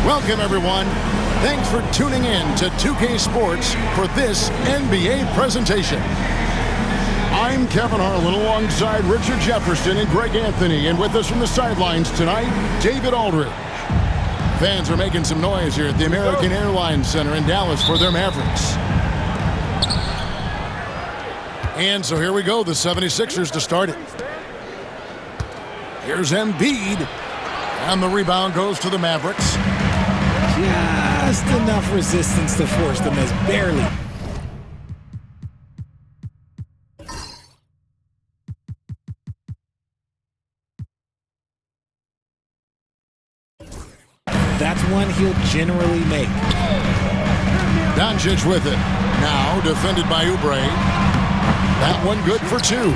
Welcome, everyone. Thanks for tuning in to 2K Sports for this NBA presentation. I'm Kevin Harlan alongside Richard Jefferson and Greg Anthony, and with us from the sidelines tonight, David Aldridge. Fans are making some noise here at the American Airlines Center in Dallas for their Mavericks. And so here we go, the 76ers to start it. Here's Embiid, and the rebound goes to the Mavericks. Just enough resistance to force them as barely. That's one he'll generally make. Doncic with it. Now defended by Oubre. That one good for two.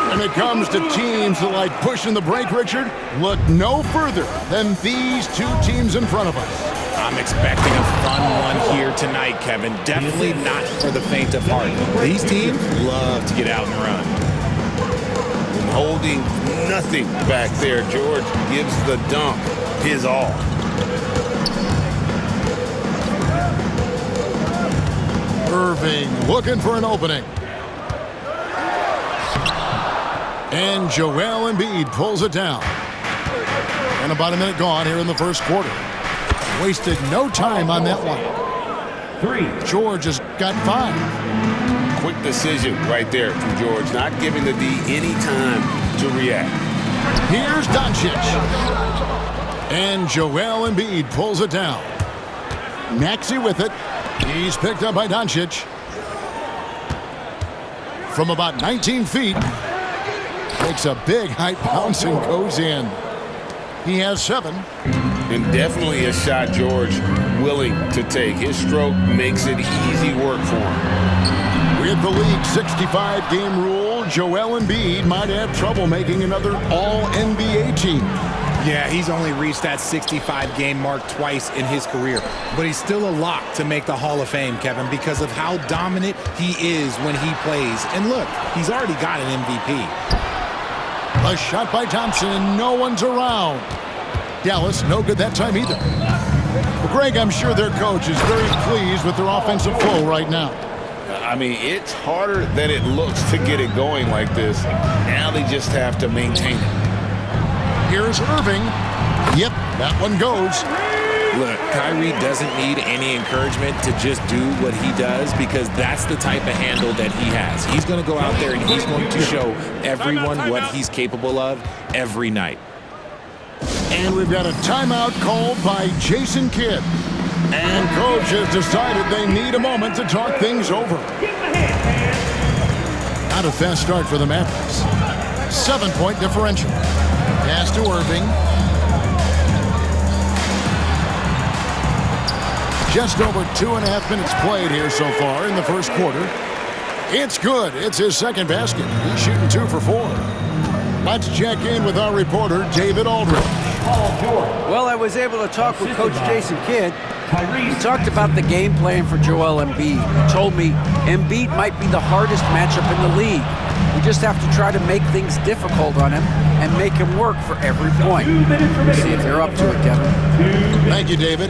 When it comes to teams that like pushing the break, Richard, look no further than these two teams in front of us. I'm expecting a fun one here tonight, Kevin. Definitely not for the faint of heart. These teams love to get out and run. And holding nothing back there, George gives the dunk his all. Irving looking for an opening. And Joel Embiid pulls it down. And about a minute gone here in the first quarter. Wasted no time on that one. George has got 5. Quick decision right there from George, not giving the D any time to react. Here's Doncic. And Joel Embiid pulls it down. Maxey with it. He's picked up by Doncic. From about 19 feet. Takes a big height bounce and goes in. He has 7. And definitely a shot George willing to take. His stroke makes it easy work for him. With the league 65-game rule, Joel Embiid might have trouble making another All-NBA team. Yeah, he's only reached that 65-game mark twice in his career. But he's still a lock to make the Hall of Fame, Kevin, because of how dominant he is when he plays. And look, he's already got an MVP. A shot by Thompson, and no one's around. Dallas, no good that time either. Well, Greg, I'm sure their coach is very pleased with their offensive flow right now. I mean, it's harder than it looks to get it going like this. Now they just have to maintain it. Here's Irving. Yep, that one goes. Look, Kyrie doesn't need any encouragement to just do what he does because that's the type of handle that he has. He's going to go out there and he's going to show everyone what he's capable of every night. And we've got a timeout called by Jason Kidd. And coach has decided they need a moment to talk things over. Not a fast start for the Mavericks. 7-point differential. Pass to Irving. Just over 2.5 minutes played here so far in the first quarter. It's good. It's his second basket. He's shooting 2 for 4. Let's check in with our reporter, David Aldridge. Well, I was able to talk with Coach Jason Kidd. He talked about the game plan for Joel Embiid. He told me Embiid might be the hardest matchup in the league. We just have to try to make things difficult on him and make him work for every point. We'll see if they're up to it, Kevin. Thank you, David.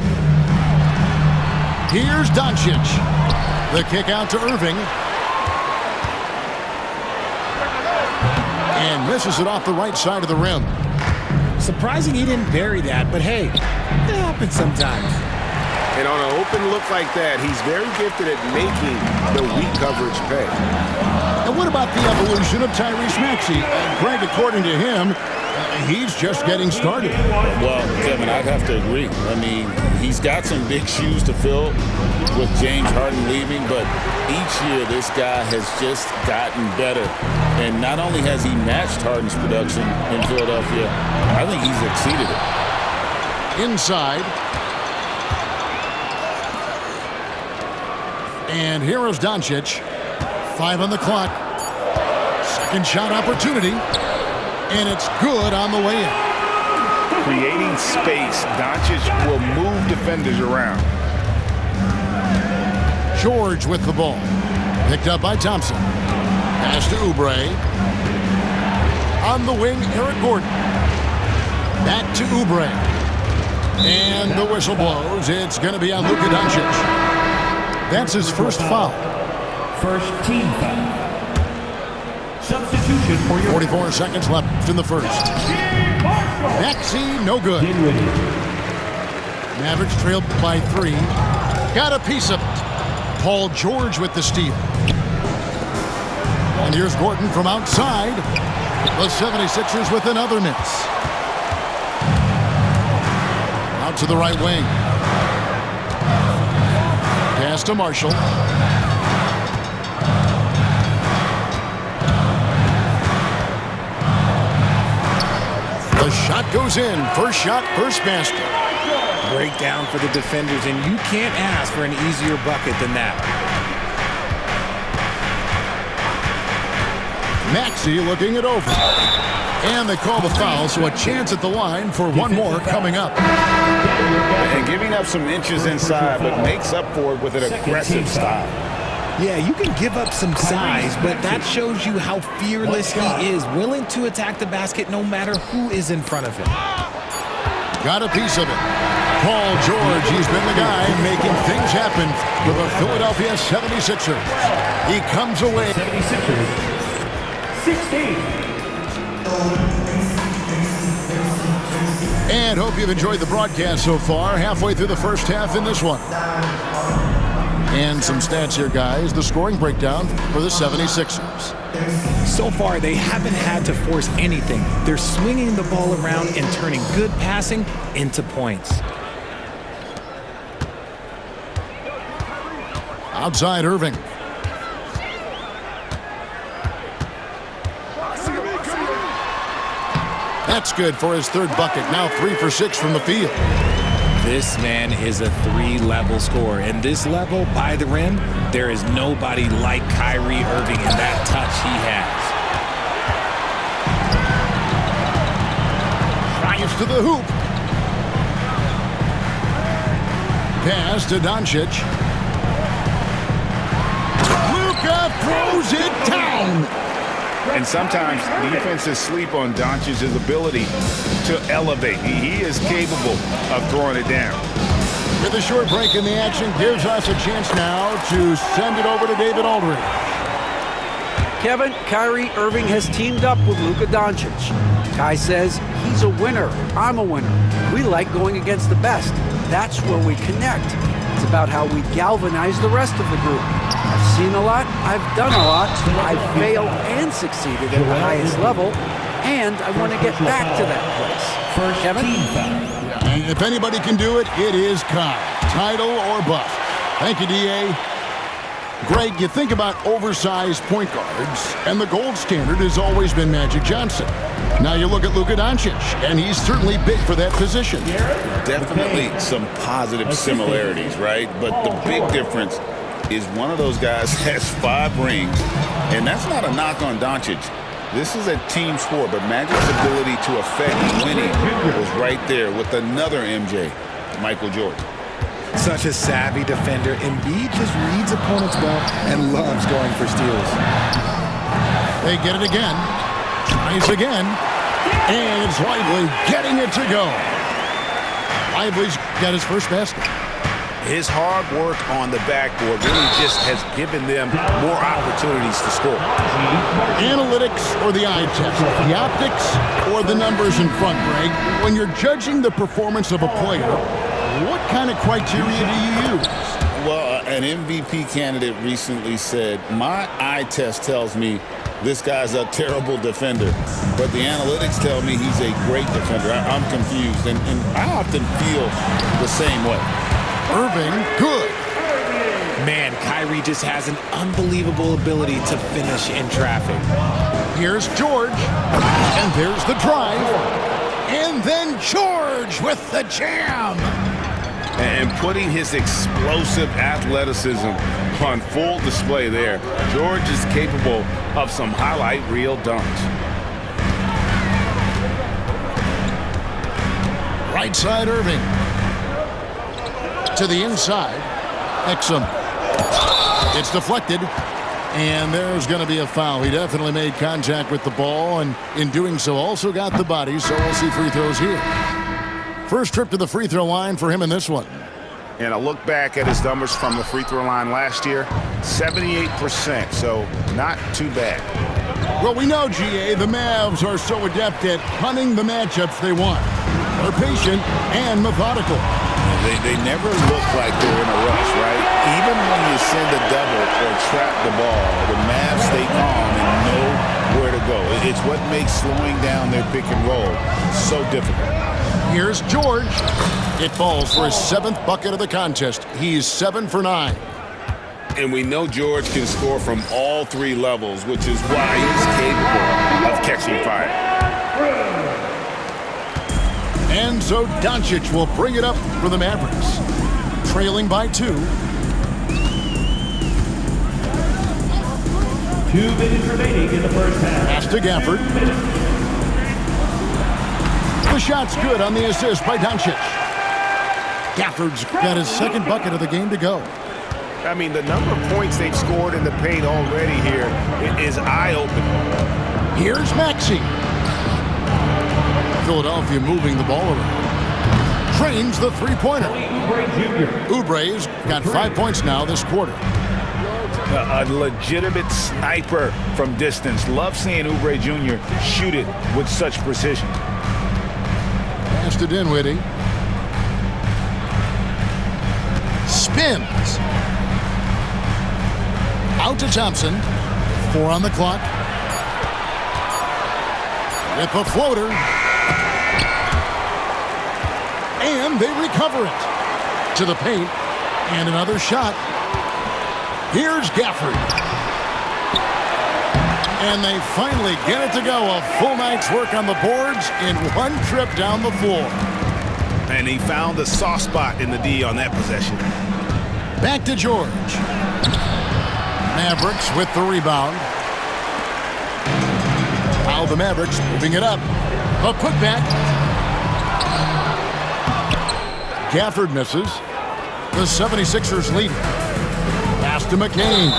Here's Doncic. The kick out to Irving. And misses it off the right side of the rim. Surprising he didn't bury that, but hey, it happens sometimes. And on an open look like that, he's very gifted at making the weak coverage pay. And what about the evolution of Tyrese Maxey? Greg, according to him, he's just getting started. Well, Kevin, I'd have to agree. I mean, he's got some big shoes to fill with James Harden leaving, but each year this guy has just gotten better. And not only has he matched Harden's production in Philadelphia, I think he's exceeded it. Inside. And here is Doncic. 5 on the clock. Second shot opportunity. And it's good on the way in. Creating space, Doncic will move defenders around. George with the ball. Picked up by Thompson. Pass to Oubre. On the wing, Eric Gordon. Back to Oubre. And the whistle blows. It's going to be on Luka Doncic. That's his first foul. First team foul. Substitution for your 44 seconds left in the first. Maxey, no good. Mavericks trailed by 3. Got a piece of it. Paul George with the steal. And here's Gordon from outside. The 76ers with another miss. Out to the right wing. Pass to Marshall. The shot goes in. First shot, first basket. Breakdown for the defenders, and you can't ask for an easier bucket than that. Maxey looking it over. And they call the foul, so a chance at the line for one more coming up. And giving up some inches inside, but makes up for it with an aggressive style. Yeah, you can give up some size, but that shows you how fearless he is, willing to attack the basket no matter who is in front of him. Got a piece of it. Paul George, he's been the guy making things happen for the Philadelphia 76ers. He comes away. 76ers. 16. And hope you've enjoyed the broadcast so far. Halfway through the first half in this one. And some stats here, guys. The scoring breakdown for the 76ers. So far, they haven't had to force anything. They're swinging the ball around and turning good passing into points. Outside Irving. That's good for his third bucket. Now 3 for 6 from the field. This man is a 3-level scorer. And this level, by the rim, there is nobody like Kyrie Irving in that touch he has. Drives to the hoop. Pass to Doncic. Luka throws it down. And sometimes defenses sleep on Doncic's ability to elevate. He is capable of throwing it down. With a short break in the action, gives us a chance now to send it over to David Aldridge. Kevin, Kyrie Irving has teamed up with Luka Doncic. Kai says he's a winner. I'm a winner. We like going against the best. That's where we connect. It's about how we galvanize the rest of the group. I've seen a lot. I've done a lot. I've failed and succeeded at the highest level. And I want to get back to that place. First Kevin? team foul. And if anybody can do it, it is Kai. Title or bust. Thank you, D.A. Greg, you think about oversized point guards, and the gold standard has always been Magic Johnson. Now you look at Luka Doncic, and he's certainly big for that position. Definitely some positive similarities, right? But the big difference is one of those guys has 5 rings, and that's not a knock on Doncic. This is a team sport, but Magic's ability to affect winning was right there with another MJ, Michael Jordan. Such a savvy defender. Embiid just reads opponents well and loves going for steals. They get it again. Tries again. And it's Lively getting it to go. Lively's got his first basket. His hard work on the backboard really just has given them more opportunities to score. Analytics or the eye test? The optics or the numbers in front, Greg? When you're judging the performance of a player, what kind of criteria do you use? Well, an MVP candidate recently said, my eye test tells me this guy's a terrible defender, but the analytics tell me he's a great defender. I'm confused, and I often feel the same way. Irving, good. Man, Kyrie just has an unbelievable ability to finish in traffic. Here's George, and there's the drive, and then George with the jam. And putting his explosive athleticism on full display there. George is capable of some highlight reel dunks. Right side Irving. To the inside. Exum. It's deflected. And there's going to be a foul. He definitely made contact with the ball, and in doing so also got the body, so we'll see free throws here. First trip to the free throw line for him in this one. And I look back at his numbers from the free throw line last year, 78%, so not too bad. Well, we know, GA, the Mavs are so adept at hunting the matchups they want. They're patient and methodical. They never look like they're in a rush, right? Even when you send a double or trap the ball, the Mavs stay calm and know where to go. It's what makes slowing down their pick and roll so difficult. Here's George. It falls for his 7th bucket of the contest. He's 7 for 9. And we know George can score from all 3 levels, which is why he's capable of catching fire. And so Doncic will bring it up for the Mavericks. Trailing by 2. 2 minutes remaining in the first half. Pass to Gafford. The shot's good on the assist by Doncic. Gafford's got his 2nd bucket of the game to go. I mean, the number of points they've scored in the paint already here is eye-opening. Here's Maxey. Philadelphia moving the ball around. Trains the three-pointer. Oubre's got 5 points now this quarter. A legitimate sniper from distance. Love seeing Oubre Jr. shoot it with such precision. Pass to Dinwiddie. Spins. Out to Thompson. 4 on the clock. With the floater. And they recover it. To the paint. And another shot. Here's Gafford. And they finally get it to go. A full night's work on the boards in one trip down the floor. And he found the soft spot in the D on that possession. Back to George. Mavericks with the rebound. Now the Mavericks moving it up. A putback. Gafford misses. The 76ers lead. Pass to McCain.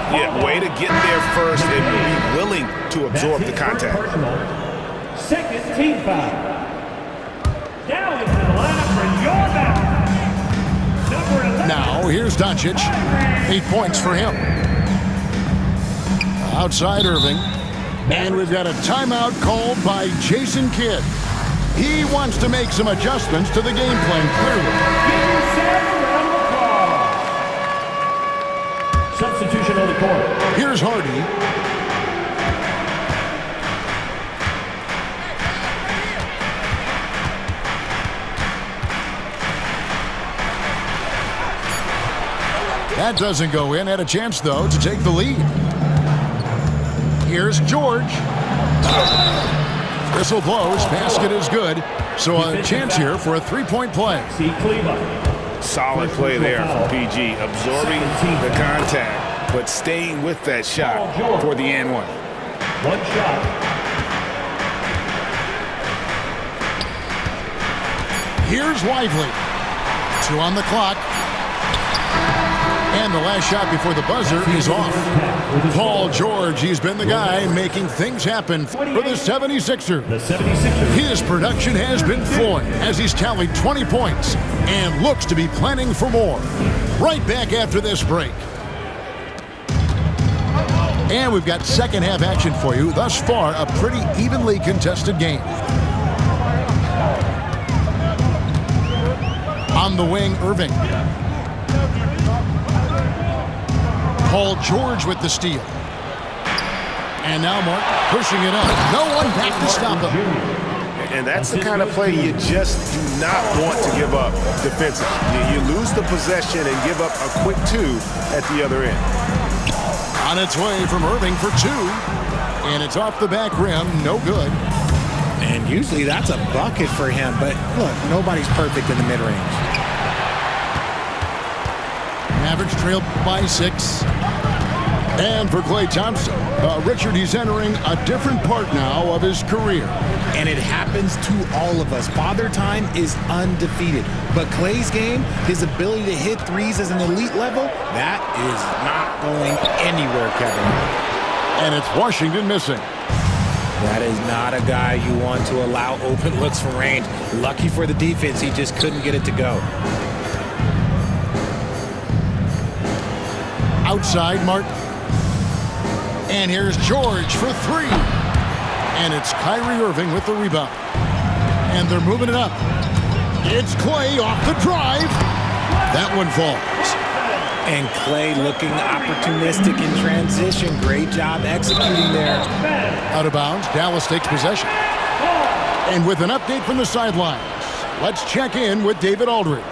Yeah, way to get there first and be willing to absorb the contact. Second team foul. Now into the lineup for your back. Number 11. Now here's Doncic. 8 points for him. Outside Irving. And we've got a timeout called by Jason Kidd. He wants to make some adjustments to the game plan, clearly. Substitution on the court. Here's Hardy. That doesn't go in. Had a chance, though, to take the lead. Here's George. Whistle blows. Basket is good. So a chance here for a three-point play. See Cleveland. Solid play there from PG, absorbing the contact, but staying with that shot for the and one. One shot. Here's Lively. 2 on the clock. And the last shot before the buzzer is off. Paul George, he's been the guy making things happen for the 76ers. The 76ers. His production has been flowing as he's tallied 20 points and looks to be planning for more. Right back after this break. And we've got second half action for you. Thus far, a pretty evenly contested game. On the wing, Irving. Paul George with the steal. And now Mark pushing it up. No one back to stop him. And that's the kind of play you just do not want to give up defensively. You lose the possession and give up a quick 2 at the other end. On its way from Irving for 2. And it's off the back rim. No good. And usually that's a bucket for him. But look, nobody's perfect in the mid-range. Mavericks trailed by 6. And for Klay Thompson, Richard, he's entering a different part now of his career. And it happens to all of us. Father Time is undefeated. But Klay's game, his ability to hit threes as an elite level, that is not going anywhere, Kevin. And it's Washington missing. That is not a guy you want to allow open looks from range. Lucky for the defense, he just couldn't get it to go. Outside, Martin. And here's George for three. And it's Kyrie Irving with the rebound. And they're moving it up. It's Klay off the drive. That one falls. And Klay looking opportunistic in transition. Great job executing there. Out of bounds, Dallas takes possession. And with an update from the sidelines, let's check in with David Aldridge.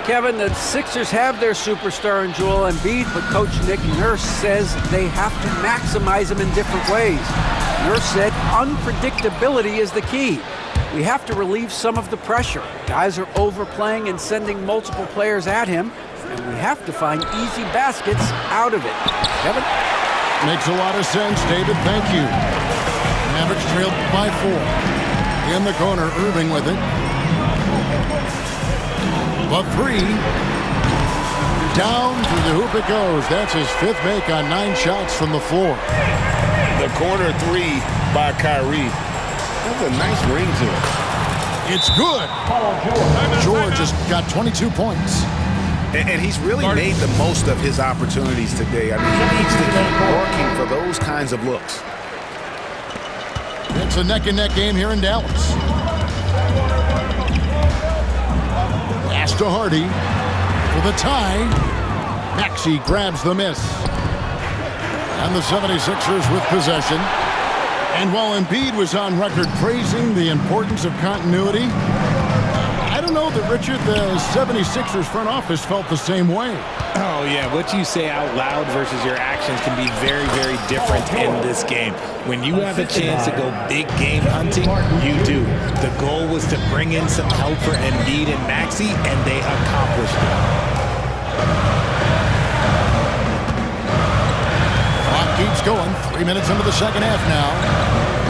Kevin, the Sixers have their superstar in Joel Embiid, but Coach Nick Nurse says they have to maximize him in different ways. Nurse said unpredictability is the key. We have to relieve some of the pressure. Guys are overplaying and sending multiple players at him, and we have to find easy baskets out of it. Kevin? Makes a lot of sense, David. Thank you. Mavericks trailed by 4. In the corner, Irving with it. The three. Down through the hoop it goes. That's his 5th make on 9 shots from the floor. The corner three by Kyrie. That's a nice ring to it. It's good. George has got 22 points. And he's really made the most of his opportunities today. I mean, he needs to keep working for those kinds of looks. It's a neck-and-neck game here in Dallas. Pass to Hardy for the tie. Maxey grabs the miss. And the 76ers with possession. And while Embiid was on record praising the importance of continuity, I don't know that, Richard, the 76ers front office felt the same way. Oh, yeah. What you say out loud versus your actions can be very, very different in this game. When you have a chance to go big game hunting, you do. The goal was to bring in some help for Embiid and Maxey, and they accomplished it. Clock keeps going. 3 minutes into the second half now.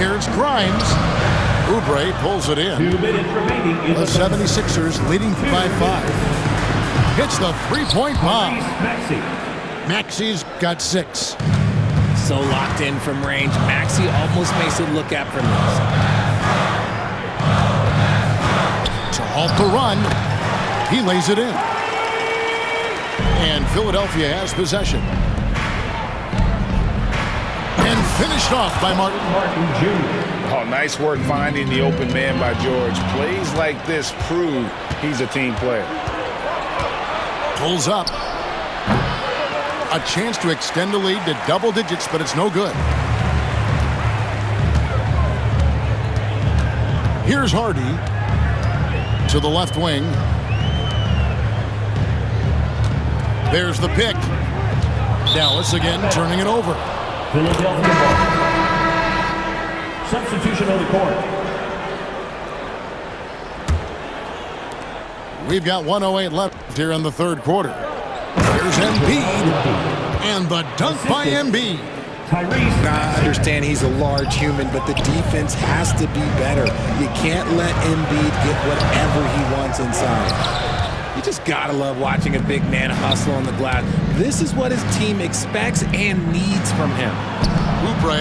Here's Grimes. Oubre pulls it in. 2 minutes remaining in The 76ers leading by 5. Hits the three-point bomb. Maxey's got 6. So locked in from range. Maxey almost makes it look effortless. To halt the run, he lays it in. And Philadelphia has possession. And finished off by Martin. Oh, nice work finding the open man by George. Plays like this prove he's a team player. Pulls up. A chance to extend the lead to double digits, but it's no good. Here's Hardy to the left wing. There's the pick. Dallas again turning it over. Philadelphia ball. Substitution on the court. We've got 1:08 left here in the third quarter. Here's Embiid. And the dunk by Embiid. Tyrese. I understand he's a large human, but the defense has to be better. You can't let Embiid get whatever he wants inside. You just gotta love watching a big man hustle on the glass. This is what his team expects and needs from him. Oubre,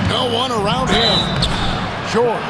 no one around him. George